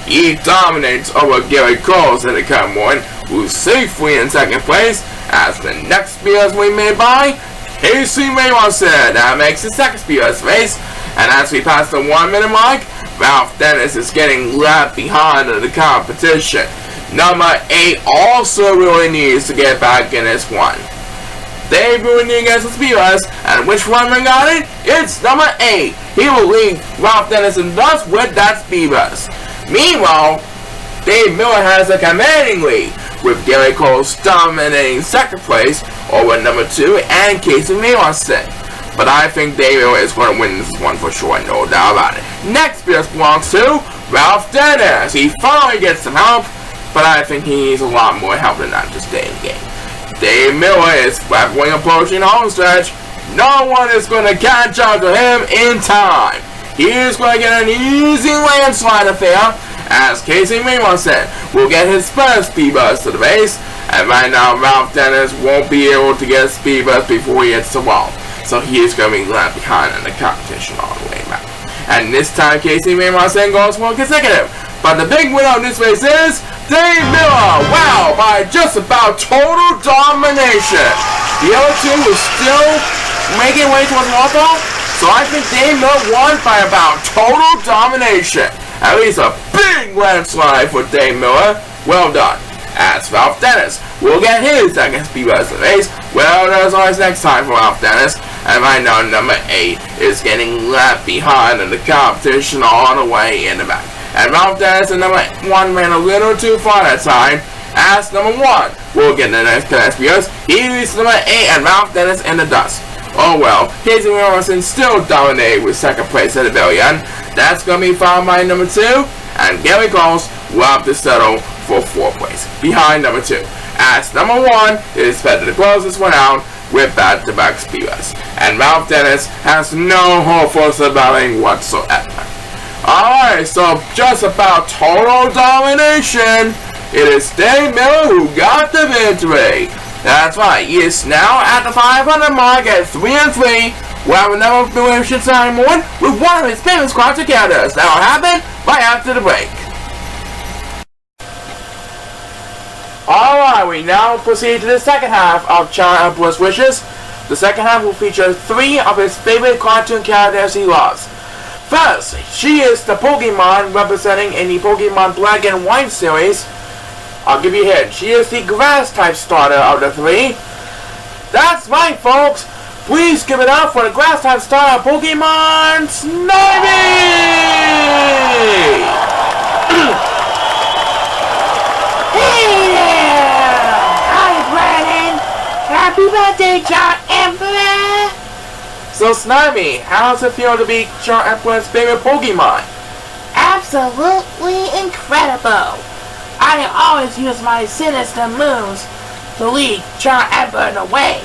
He dominates over Gary Coles in the current one, who's safely in second place, as the next speeders we made by Casey Raymondson. That makes the second speeders race, and as we pass the 1 minute mark, Ralph Dennis is getting left behind in the competition. Number 8 also really needs to get back in this one. They really need to get some speeders, and which one we got it? It's number 8. He will lead Ralph Dennis and thus with that speeders. Meanwhile, Dave Miller has a commanding lead, with Gary Coles dominating second place over number 2 and Casey Raymondson. But I think David is going to win this one for sure, no doubt about it. Next appearance belongs to Ralph Dennis. He finally gets some help, but I think he needs a lot more help than that to stay in the game. Dave Miller is rapidly approaching the home stretch. No one is going to catch up to him in time. He is going to get an easy landslide affair, as Casey Maymonson will get his first speed bus to the base, and right now Ralph Dennis won't be able to get a speed bus before he hits the wall. So he is going to be left behind in the competition all the way back. And this time Casey Maymonson goes for a consecutive. But the big winner of this race is Dave Miller. Wow, by just about total domination. The other two were still making way towards Walthall. So I think Dave Miller won by about total domination. At least a big landslide for Dave Miller. Well done. As Ralph Dennis will get his second speed bus of the race. Well, there's always next time for Ralph Dennis. And right now, number 8 is getting left behind in the competition all the way in the back. And Ralph Dennis and number 1 ran a little too far that time. As number 1 will get the next speed. He leads number 8 and Ralph Dennis in the dust. Oh well, Casey Maymonson still dominated with second place at the very end. That's going to be followed by number 2. And Gary Coles will have to settle for 4th place, behind number 2. As number 1 is expected to close this one out with back-to-back speeders. And Ralph Dennis has no hope for surviving whatsoever. Alright, so just about total domination. It is Dave Miller who got the victory. That's right, he is now at the 500 mark at 3-3. We'll have another Relation Sign Morning with one of his famous quad characters. That'll happen right after the break. Alright, we now proceed to the second half of ChaoEmperor's Wishes. The second half will feature 3 of his favorite cartoon characters he loves. First, she is the Pokemon representing in the Pokemon Black and White series. I'll give you a hint. She is the Grass-type starter of the 3. That's right, folks. Please give it up for the Grass-type starter of Pokemon Snivy! Hey there! Hi, Brandon! Happy birthday, ChaoEmperor! So, Snivy, how does it feel to be ChaoEmperor's favorite Pokemon? Absolutely incredible! I can always use my sinister moves to lead ChaoEmperor away.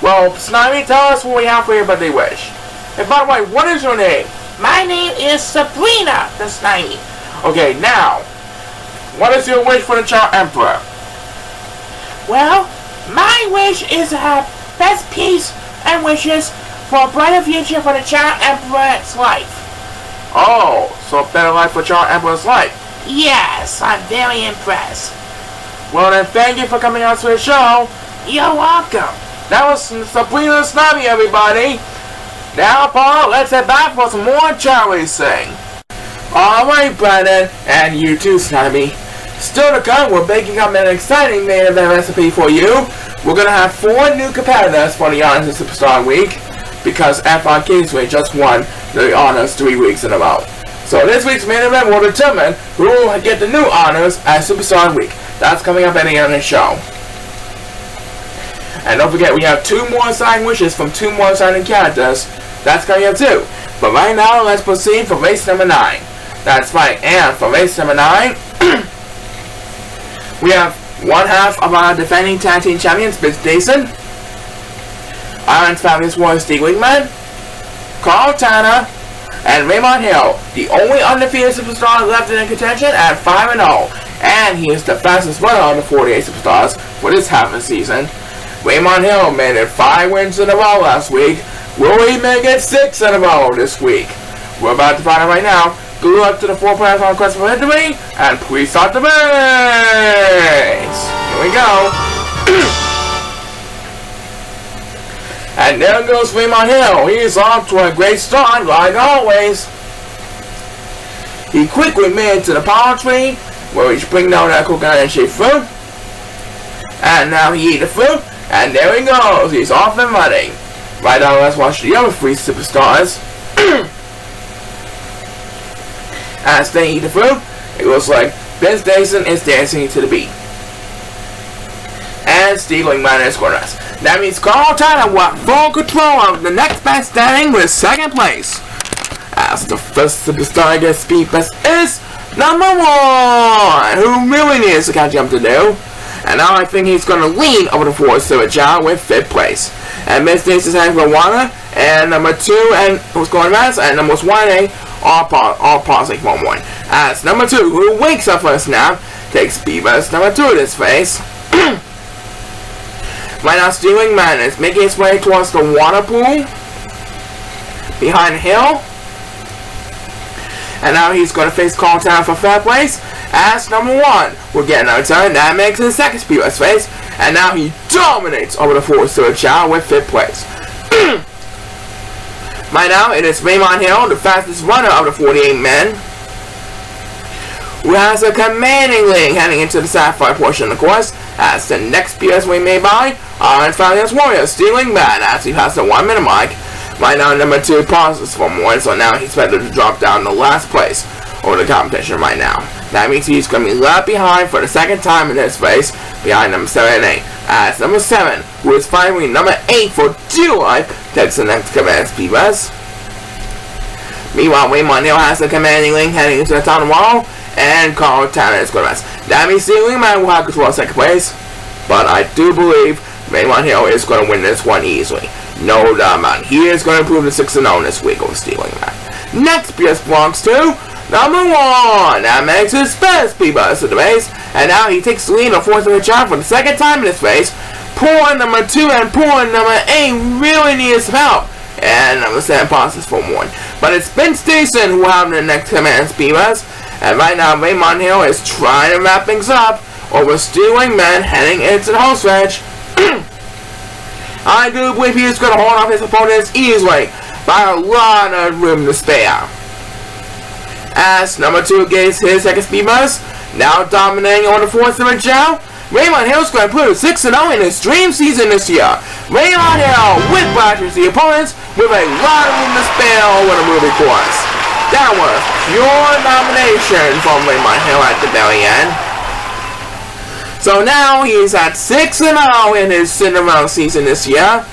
Well, Snivy, tell us what we have for your birthday wish. And by the way, what is your name? My name is Sabrina the Snivy. Okay, now, what is your wish for the ChaoEmperor? Well, my wish is to have best peace and wishes for a brighter future for the ChaoEmperor's life. Oh, so a better life for ChaoEmperor's life. Yes, I'm very impressed. Well then, thank you for coming out to the show. You're welcome. That was Sabrina the Snivy, everybody. Now, Paul, let's head back for some more Chao racing. Alright, Brandon, and you too, Snivy. Still to come, we're baking up an exciting main event recipe for you. We're gonna have 4 new competitors for the Honors of Superstar Week, because F1 Kingsway just won the Honors 3 weeks in a row. So this week's main event will determine who will get the new honors at Superstar Week. That's coming up at the end of the show. And don't forget, we have 2 more signed wishes from 2 more signing characters. That's coming up too. But right now, let's proceed for race number 9. That's right, and for race number 9, we have one half of our defending tag team champions, Vince Jason, Iron's Fabulous Warrior Steve Wigman, Carl Tanner, and Raymond Hill, the only undefeated superstar left in contention at 5-0. And he is the fastest runner on the 48 superstars for this half of the season. Raymond Hill made it 5 wins in a row last week. Will he make it 6 in a row this week? We're about to find out right now. Good luck to the 4 players on quest for victory, and please start the race! Here we go. And there goes Raymond Hill. He's off to a great start, like always. He quickly made it to the power tree, where he bring down that coconut-shaped fruit. And now he ate the fruit, and there he goes. He's off and running. Right now, let's watch the other 3 superstars. As they eat the fruit, it looks like Vince Jason is dancing to the beat. And Steve Wigman is going to rest. That means Carl Tanner will have full control of the next best standing with second place. As the first superstar against Speed Best is number 1, who really needs to catch up to do. And now I think he's going to lean over the 4 to Chao with 5th place. And Miss Dace is having for Wana, and number 2 and who's going fast, and numbers 1A all pausing for 1. As number 2, who wakes up for a snap, takes Speed Best number 2 to this face. Right now, Stealing Man is making his way towards the water pool behind the hill. And now he's going to face Carl Town for 3rd place. As number 1 will get another turn. That makes his 2nd Speed Best face. And now he dominates over the 4 to Chao with 5th place. Right now, it is Raymond Hill, the fastest runner of the 48 men, who has a commanding lead heading into the sapphire portion of the course. As the next PS we made by Iron Fabulous Warrior, Stealing Man, as he has the 1 minute mark. Right now, number 2 pauses for 1, so now he's better to drop down to last place over the competition right now. That means he's going to be left behind for the 2nd time in this race, behind number 7 and 8. As number 7, who is finally number 8 for Deal Life, takes the next command Speed Best. Meanwhile, Raymond Hill has a commanding link heading into the tunnel wall, and Carl Tanner is going to rest. That means Stealing Man will have control of 2nd place, but I do believe Raymond Hill is going to win this one easily. No doubt about it. He is going to improve to 6-0 this week over Stealing Man. Next PS belongs to number 1. That makes his best Speed Best of the race, and now he takes the lead on 4th to Chao for the 2nd time in this race. Poor number 2 and poor number 8 really need some help. And number 7 passes for 1. But it's Ben Station who have the next command Speed Best. And right now, Raymond Hill is trying to wrap things up over Stealing Man heading into the home stretch. I do believe he is going to hold off his opponents easily by a lot of room to spare. As number 2 gets his 2nd Speed Best, now dominating on the 4th to Chao, Raymond Hill is going to put a 6-0 in his dream season this year. Raymond Hill whiplashes the opponents with a lot of room to spare over the movie course. That was pure domination from Raymond Hill at the very end. So now he's at 6-0 in his Cinderella season this year.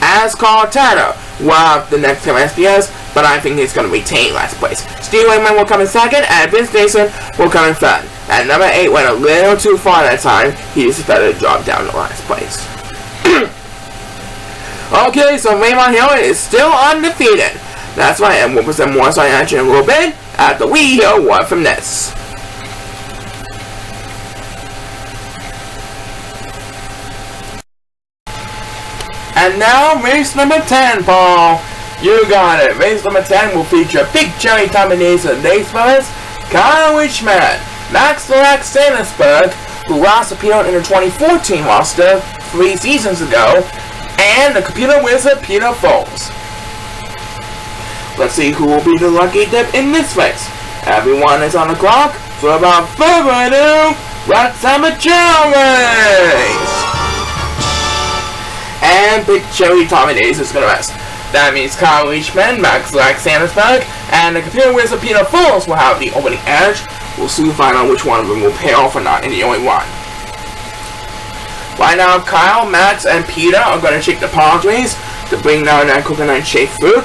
As Carl Tanner will have the next time SPS, but I think he's going to retain last place. Stealing Man will come in 2nd, and Vince Mason will come in 3rd. And number 8 went a little too far that time. He's better to drop down to last place. Okay, so Raymond Hill is still undefeated. That's right, and we'll present more side action in a little bit after we hear one from this. And now, race number 10, Paul. You got it. Race number 10 will feature Big Cherry Domination Days Brothers, Kyle Richman, Max Sandisberg, who last appeared in the 2014 roster 3 seasons ago, and the computer wizard Peter Foles. Let's see who will be the lucky dip in this race. Everyone is on the clock, so without further ado, let's have a Chao race! And Big Cherry Tommy Days is gonna rest. That means Kyle Leachman, Max Sandisberg, and the computer wizard Peter Foles will have the opening edge. We'll soon find out which one of them will pay off or not in the only one. Right now, Kyle, Max, and Peter are going to shake the palm trees to bring down that coconut shaped fruit.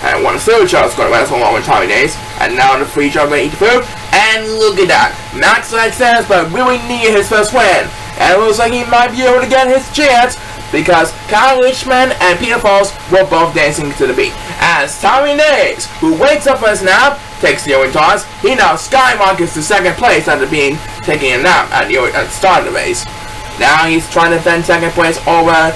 And one silver child is going to rest along with Tommy Days. And now the free child is going to eat the food. And look at that. Max Sandisberg really needed his first win. And it looks like he might be able to get his chance, because Kyle Richman and Peter Foles were both dancing to the beat. As Tommy Days, who wakes up for his nap, takes the open toss, he now skyrockets to 2nd place after taking a nap at the start of the race. Now he's trying to defend 2nd place over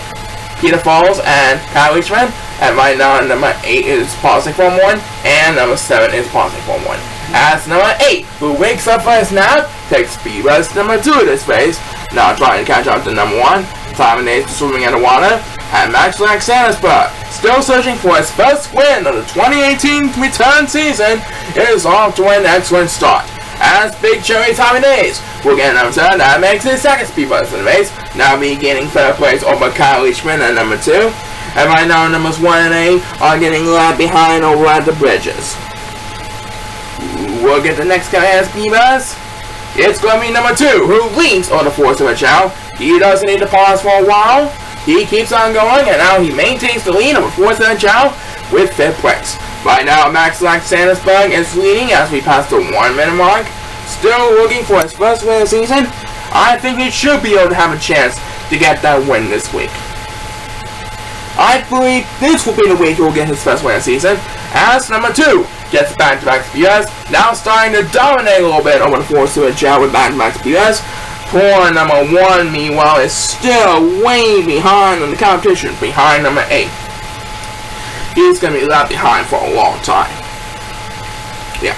Peter Foles and Kyle Richman. And right now, number 8 is pausing for 1, and number 7 is pausing for 1. As number 8, who wakes up for his nap, takes Speed Best number 2 of this race, now trying to catch up to number 1. Tommy Days swimming in the water, and Max Sandisberg, still searching for his first win of the 2018 return season, is off to an excellent start. As Big Cherry Tommy Days will get another turn that makes his 2nd Speed Best in the race, now regaining 3rd place over Kyle Leachman at number 2. And right now, numbers 1 and 8 are getting left behind over at the bridges. We'll get the next guy as Speed Best. It's going to be number 2, who leads on the 4th to Chao. He doesn't need to pause for a while. He keeps on going, and now he maintains the lead over 4th Chao with 5th place. Right now, Max Sandesberg is leading as we pass the 1 minute mark. Still looking for his first win of the season. I think he should be able to have a chance to get that win this week. I believe this will be the week he will get his first win of the season, as number 2 gets back-to-back speeders, now starting to dominate a little bit over the 4th Chao with back-to-back speeders. Poor number 1, meanwhile, is still way behind in the competition, behind number 8. He's going to be left behind for a long time. Yeah.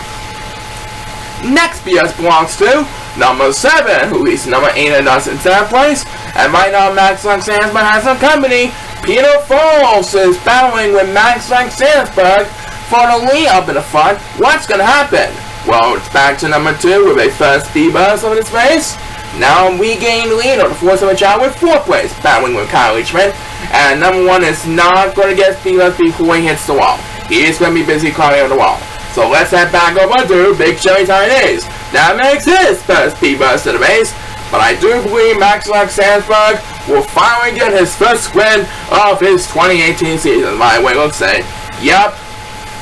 Next BS belongs to number 7, who is number 8 and does in 7th place. And right now, Max Sandesberg has some company. Peter Foles is battling with Max Sandesberg for the lead up in the front. What's going to happen? Well, it's back to number 2 with a first speed burst over this race. Now we gain the lead on the 4th Chao with 4th place, battling with Kyle Leachman. And number 1 is not going to get speed burst before he hits the wall. He is going to be busy climbing on the wall. So let's head back over to Big Cherry Chinese. That makes his first speed burst of the race. But I do believe Max Sandesberg will finally get his first win of his 2018 season. By the way, looks like, yep,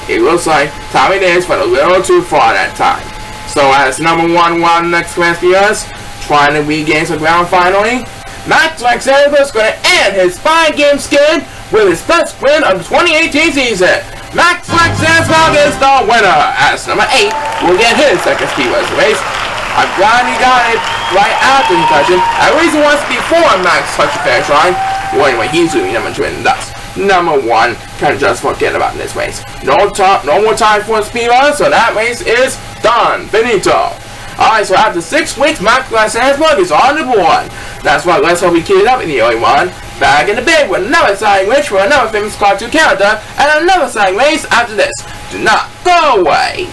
it looks like Tommy Days went a little too far that time. So as number 1 won next class BS, trying to regain some ground finally, Max Sandesberg is going to end his 5-game skid with his first win of the 2018 season. Max Sandesberg is the winner, as number 8 will get his second speed burst race. I'm glad he got it right after he touched it. At least it was before Max touched the finish line. Well, anyway, he's doing number 2 and thus number 1 can just forget about this race. No more time for a speed run, so that race is done. Finito. Alright, so after 6 weeks, Max Sandesberg is on the board. That's why let's hope we keep it up in the early one. Back in the big with another exciting race for another famous cartoon character, and another exciting race after this. Do not go away.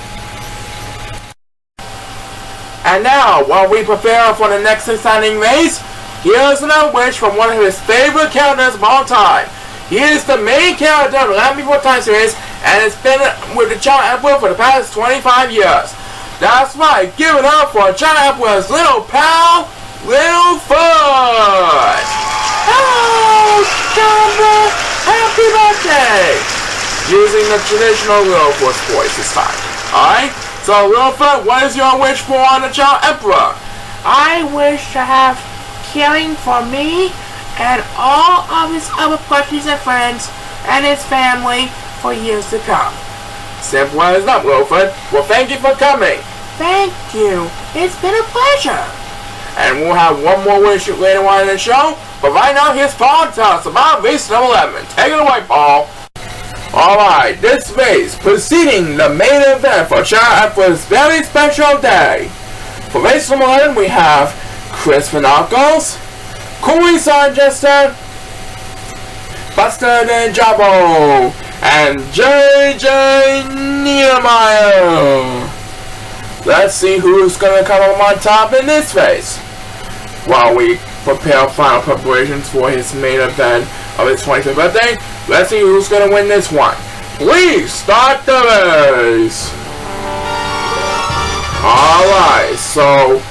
And now, while we prepare for the next exciting race, here's another wish from one of his favorite characters of all time. He is the main character of the Land Before Time series, and has been with the ChaoEmperor for the past 25 years. That's right, give it up for ChaoEmperor's little pal, Littlefoot! Oh, ChaoEmperor, happy birthday! Using the traditional Littlefoot voice this time. Alright? So, Littlefoot, what is your wish for on the ChaoEmperor? I wish to have caring for me and all of his other plushies and friends and his family for years to come. Simple as that, Littlefoot. Well, thank you for coming. Thank you. It's been a pleasure. And we'll have one more wish later on in the show. But right now, here's Paul to tell us about race number 11. Take it away, Paul. Alright, this race preceding the main event for ChaoEmperor's very special day. For race number 11, we have Chris Finacles, Corey Sanjester, Buster the Jabbo, and JJ Niemeyer. Let's see who's gonna come up on top in this race. While we prepare final preparations for his main event of his 25th birthday, let's see who's gonna win this one. Please start the race. Alright, so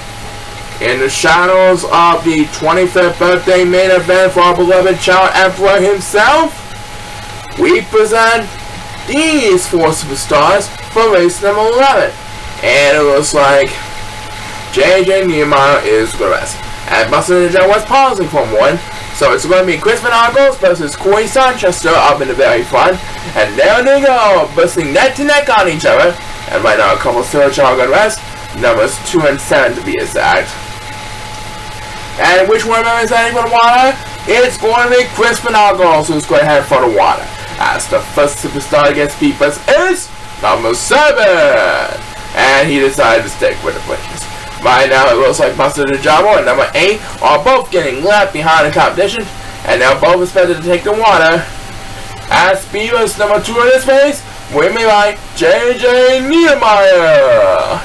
in the shadows of the 25th birthday main event for our beloved ChaoEmperor himself, we present these 4 superstars for race number 11. And it looks like JJ Niemeyer is the rest. And Buster the was pausing for one. So it's going to be Chris Finacles versus Corey Sanchester up in the very front. And there they go, busting neck to neck on each other. And right now a couple still Chao got rest. Numbers 2 and 7 to be exact. And which one of them is heading for the water? It's going to be Chris Finacles who's going to head for the water. As the first superstar against Peepers is number 7. And he decided to stick with the Bridges. Right now it looks like Buster the Jabbo and number 8 are both getting left behind the competition. And they're both expected to take the water. As Beavers number 2 in this race, we may like JJ Niemeyer,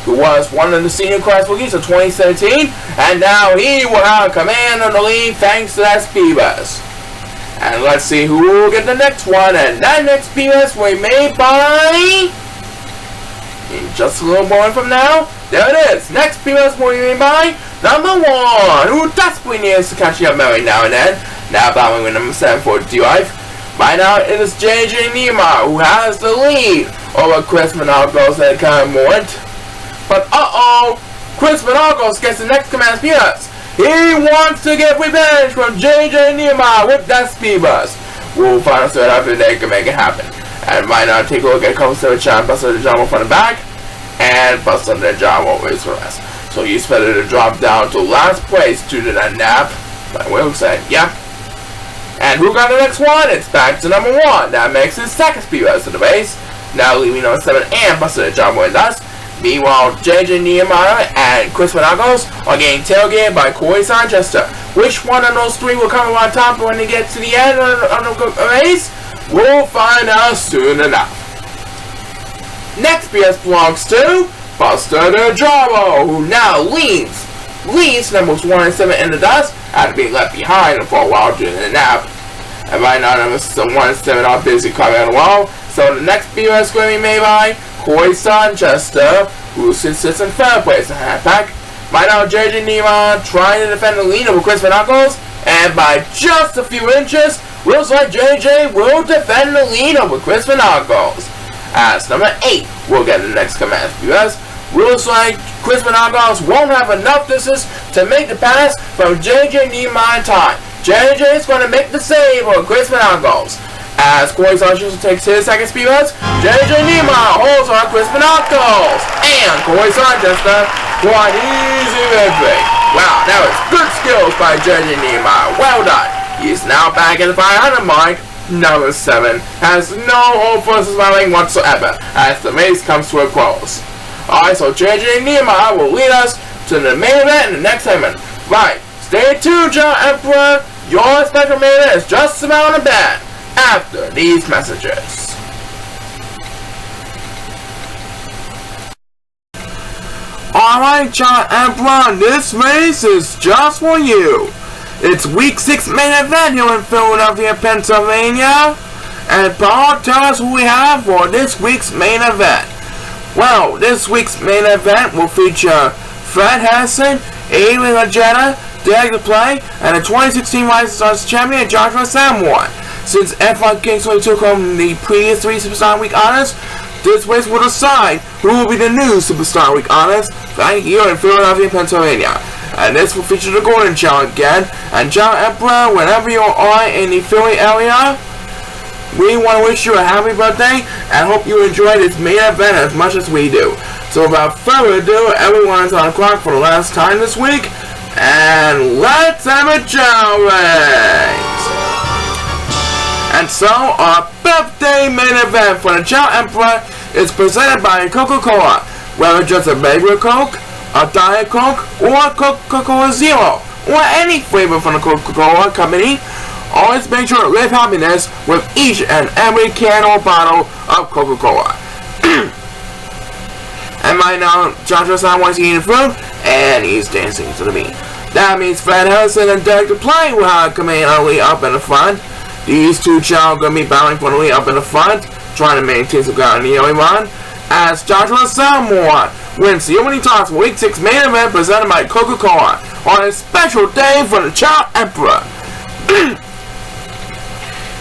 who was one of the senior class rookies of 2017. And now he will have command of the lead thanks to that Beavers. And let's see who will get the next one. And that next Beavers will be made by... in just a little moment from now, there it is. Next Beavers will be made by number 1, who desperately needs to catch up every now and then. Now battling with number 7 for D-Life. By now it is JJ Nehemiah who has the lead over Chris Monagos at the current moment. But Chris Monagos gets the next command speed bus. He wants to get revenge from JJ Nehemiah with that speed bus. We'll find out after they can make it happen. And right now take a look at a couple of Chao, Buster the Jumbo from the back, and Buster the Jumbo is for us. So he's better to drop down to last place due to that nap. But we'll say, yeah. And who got the next one? It's back to number 1. That makes his second speed bus to the base. Now leaving number 7 and Buster the Jumbo with us. Meanwhile, JJ Nehemiah and Chris Monagos are getting tailgated by Corey Sanchester. Which one of those 3 will come on top when they get to the end of the race? We'll find out soon enough. Next PS belongs to Buster the Jumbo, who now leads numbers 1 and 7 in the dust after being left behind for a while during the nap. And right now numbers 1 and 7 are busy climbing on the wall. So the next PS is going to be made by Corey Sanchester, who sits in 3rd place in the half pack. Right now JJ Nehemiah trying to defend the lead over Chris Monagos, and by just a few inches, looks like JJ will defend the lead over Chris Monagos. As number 8 will get the next command US. Looks like Chris Monagos won't have enough distance to make the pass from JJ Nehemiah in time. JJ is going to make the save over Chris Monagos. As Corey Sanchez takes his second speed bus, JJ Nehemiah holds on Chris Monagos. And Corey Sanchez quite easy victory. Wow, that was good skills by JJ Nehemiah. Well done. He's now back at the 500 mark. Number 7 has no hope for surviving whatsoever as the race comes to a close. Alright, so JJ Nehemiah will lead us to the main event in the next segment. Right, stay tuned, ChaoEmperor. Your special main event is just about a bed after these messages. Alright, ChaoEmperor, this race is just for you. It's week 6 main event here in Philadelphia, Pennsylvania. And Paul, tell us who we have for this week's main event. Well, this week's main event will feature Fred Harrison, Adrian Legetta, Derek the Play, and the 2016 Rising Stars champion Joshua Samoa. Since F1 Kingsway took home the previous 3 Superstar Week honors, this race will decide who will be the new Superstar Week honors right here in Philadelphia, Pennsylvania. And this will feature the Golden Challenge again. And ChaoEmperor, whenever you are in the Philly area, we want to wish you a happy birthday and hope you enjoy this main event as much as we do. So without further ado, everyone's on the clock for the last time this week. And let's have a Chao race! And so, our birthday main event for the ChaoEmperor is presented by Coca-Cola. Whether just a regular Coke, a Diet Coke, or Coca-Cola Zero, or any flavor from the Coca-Cola company, always make sure to live happiness with each and every can or bottle of Coca-Cola. And right now, Joshua Samoa is eating food, and he's dancing to the beat. That means Fred Harrison and Derek the Play will have coming early up in the front. These 2 Chao are going to be battling for the lead up in the front, trying to maintain some ground in the early run, as Joshua Samoa wins the opening toss for Week 6 main event presented by Coca-Cola on a special day for the ChaoEmperor.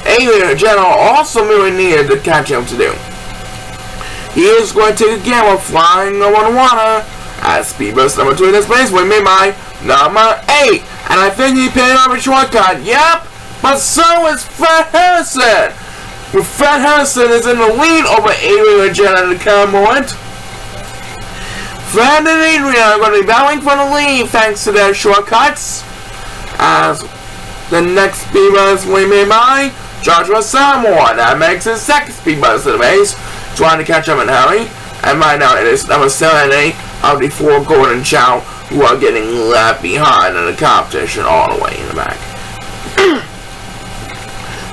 Alien General also really needed to catch him to do. He is going to take a gamble flying over the water as speed bus number 2 in this place will be made by number 8. And I think he paid off a shortcut. Yep, but so is Fred Harrison. Fred Harrison is in the lead over Adrian Legetta at the current moment. Fred and Adrian are going to be battling for the lead thanks to their shortcuts. As the next speed bus will be made by Joshua Samoa. That makes his second speed bus to the race, trying to catch up in a hurry. And right now it is number 7 and 8 of the 4 Golden Chao who are getting left behind in the competition all the way in the back.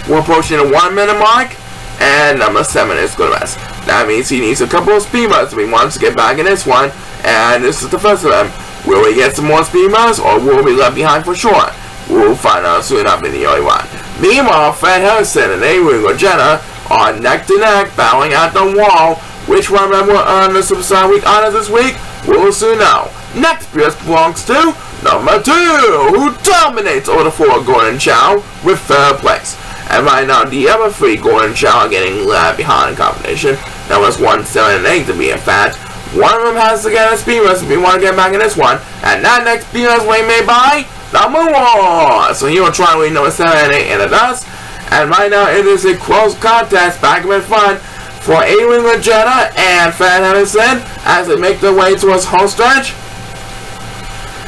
We're approaching the 1 minute mark, and number 7 is good rest. That means he needs a couple of speed busts if he wants to get back in this one, and this is the first of them. Will he get some more speed busts, or will he be left behind for sure? We'll find out soon enough in the early one. Meanwhile, Fred Harrison and Adrian Legetta are neck to neck, battling at the wall. Which one of them will earn the Superstar Week honors this week? We'll soon know. Next, PS belongs to Number 2, who dominates over the 4 Golden Chao with 3rd place. And right now, the other 3 Golden Chao are getting left behind in competition. Numbers 1, 7, and 8 to be in fact. One of them has to get a speed recipe. We want to get back in this one. And that next speed recipe made by number 1. So he will try to win number 7 and 8 in the dust. And right now, it is a close contest, back in front, for A-Wing Legenda and Fred Henderson as they make their way towards home stretch.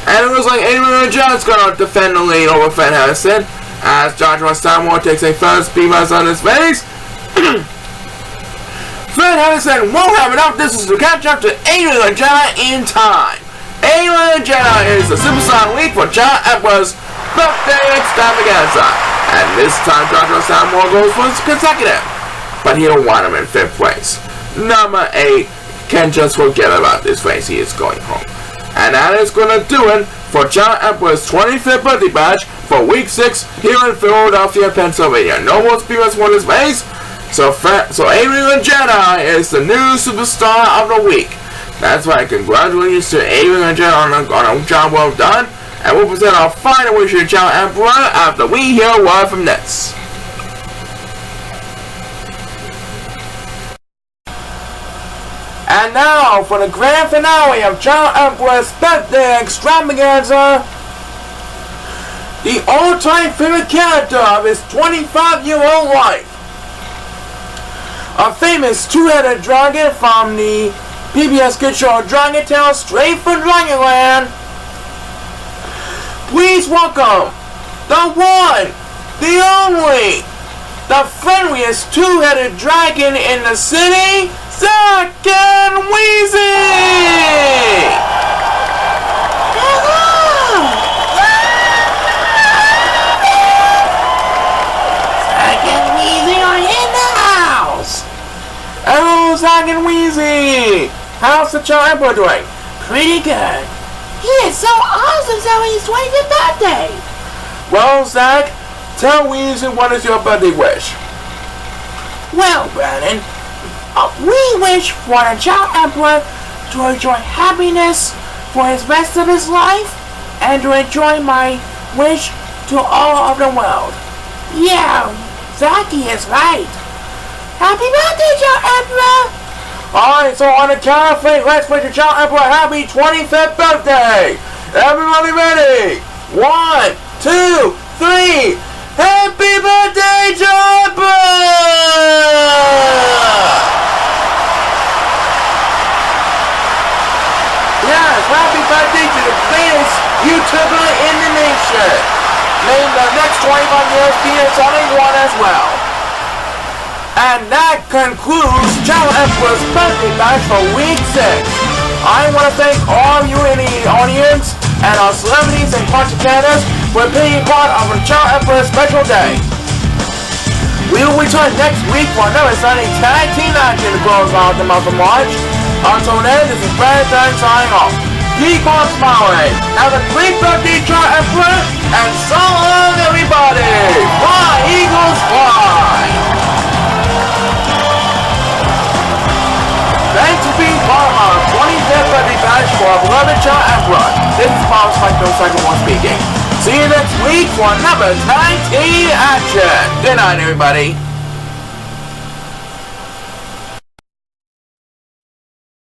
And it looks like A-Wing Legenda is going to defend the lead over Fred Henderson as Joshua Starmore takes a first speed bus on his face. Fred Henderson won't have enough distance to catch up to A-Wing Legenda in time. A-Wing Legenda is the Superstar lead for ChaoEmperor's birthday extravaganza. And this time Joshua Starmore goes for his consecutive. But he'll want him in 5th place. Number 8 can just forget about this race. He is going home. And that is going to do it for ChaoEmperor's 25th birthday bash for week 6 here in Philadelphia, Pennsylvania. No more speeders for this race. So A-Wing Legenda is the new superstar of the week. That's right. Congratulations to A-Wing Legenda on a job well done. And we'll present our final wish to ChaoEmperor after we hear a word from this. And now for the grand finale of ChaoEmperor's birthday extravaganza, the all-time favorite character of his 25-year-old life, a famous two-headed dragon from the PBS kid show Dragon Tales straight from Dragonland. Please welcome the one, the only, the friendliest two-headed dragon in the city, Zach and Wheezy! Hello! Zach and Wheezy are in the house! Hello, Zach and Wheezy! How's the ChaoEmperor doing? Pretty good. He is so awesome so he's 25th birthday! Well, Zach, tell Wheezy what is your birthday wish? Well, Brandon, we wish for the ChaoEmperor to enjoy happiness for his rest of his life and to enjoy my wish to all of the world. Yeah, Zachy is right. Happy birthday, ChaoEmperor! Alright, so on the count of 3, let's wish the ChaoEmperor a happy 25th birthday! Everybody ready? 1, 2, 3, happy birthday, ChaoEmperor! Yes, happy birthday to the greatest YouTuber in the nation! May the next 25 years be a solid one as well. And that concludes ChaoEmperor's birthday bash for week 6. I want to thank all of you in the audience and our celebrities and podcasters for being part of the ChaoEmperor special day. We will return next week for another Sunday tag team action to close out the month of March. Until then, this is Brandon signing off. Keep on smiling. Have a great birthday, ChaoEmperor, and so long, everybody. Fly, Eagles, fly. Thanks for being part of our 25th birthday bash for our beloved ChaoEmperor. This is Bob Spike, no second one speaking. See you next week for another tag team action. Good night, everybody.